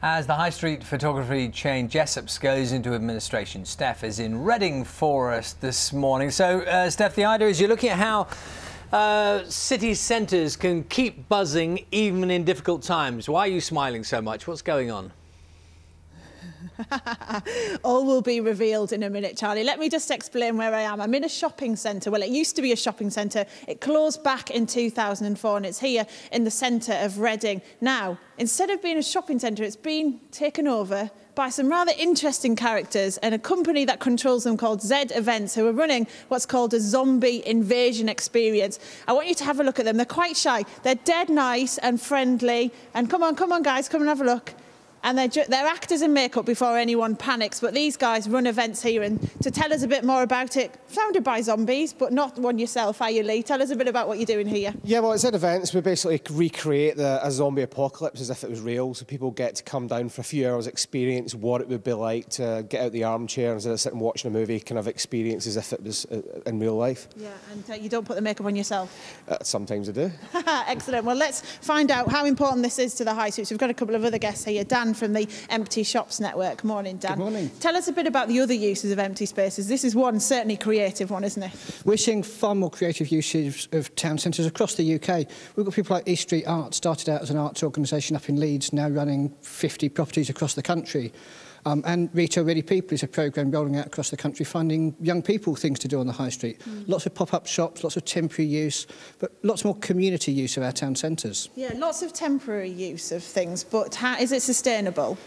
As the high street photography chain Jessops goes into administration, Steph is in Reading for us this morning. So, Steph, the idea is you're looking at how city centres can keep buzzing even in difficult times. Why are you smiling so much? What's going on? All will be revealed in a minute, Charlie. Let me just explain where I am. I'm in a shopping centre. Well, it used to be a shopping centre. It closed back in 2004 and it's here in the centre of Reading. Now, instead of being a shopping centre, it's been taken over by some rather interesting characters and a company that controls them called Z Events, who are running what's called a zombie invasion experience. I want you to have a look at them. They're quite shy. They're dead nice and friendly. And come on, guys, come and have a look. And they're actors in makeup before anyone panics, but these guys run events here. And to tell us a bit more about it, founded by zombies, but not one yourself, are you, Lee? Tell us a bit about what you're doing here. Yeah, well, it's at events. We basically recreate a zombie apocalypse as if it was real, so people get to come down for a few hours, experience what it would be like to get out the armchair instead of sitting watching a movie, kind of experience as if it was in real life. Yeah, and you don't put the makeup on yourself? Sometimes I do. Excellent. Well, let's find out how important this is to the high streets. We've got a couple of other guests here. Dan from the Empty Shops Network. Morning, Dan. Good morning. Tell us a bit about the other uses of empty spaces. This is one certainly creative one, isn't it? We're seeing far more creative uses of town centres across the UK. We've got people like East Street Art, started out as an arts organisation up in Leeds, now running 50 properties across the country. And Retail Ready People is a programme rolling out across the country, finding young people things to do on the high street. Lots of pop-up shops, lots of temporary use, but lots more community use of our town centres. Yeah, lots of temporary use of things, but is it sustainable?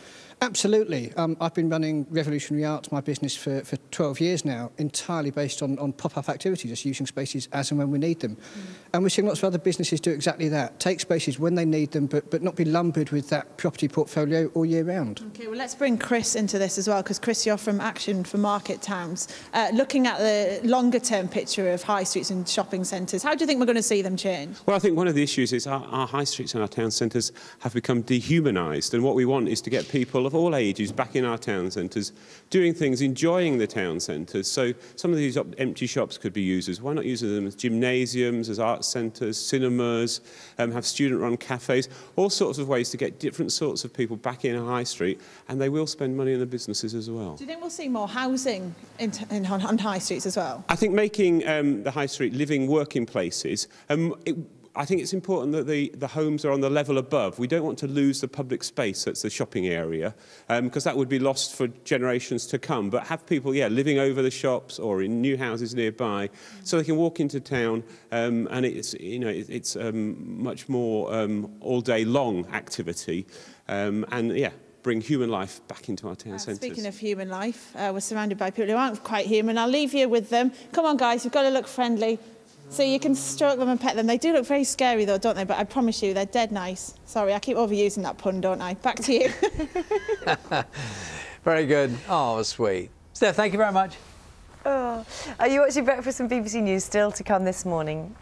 Absolutely. I've been running Revolutionary Arts, my business, for 12 years now, entirely based on pop-up activities, just using spaces as and when we need them. And we're seeing lots of other businesses do exactly that, take spaces when they need them, but not be lumbered with that property portfolio all year round. OK, well, let's bring Chris into this as well, because, Chris, you're from Action for Market Towns. Looking at the longer-term picture of high streets and shopping centres, how do you think we're going to see them change? Well, I think one of the issues is our high streets and our town centres have become dehumanised, and what we want is to get people of all ages back in our town centres, doing things, enjoying the town centres. So some of these empty shops could be used as, why not use them as gymnasiums, as art centres, cinemas, have student-run cafes, all sorts of ways to get different sorts of people back in a high street, and they will spend money in the businesses as well. Do you think we'll see more housing on high streets as well? I think making the high street living, working places, I think it's important that the homes are on the level above. We don't want to lose the public space that's the shopping area, because that would be lost for generations to come. But have people, living over the shops or in new houses nearby, so they can walk into town, and it's much more all day long activity, bring human life back into our town centres. Speaking of human life, we're surrounded by people who aren't quite human. I'll leave you with them. Come on, guys, you've got to look friendly. So you can stroke them and pet them. They do look very scary, though, don't they? But I promise you, they're dead nice. Sorry, I keep overusing that pun, don't I? Back to you. Very good. Oh, sweet. Steph, thank you very much. Oh. Are you watching Breakfast on BBC News? Still to come this morning.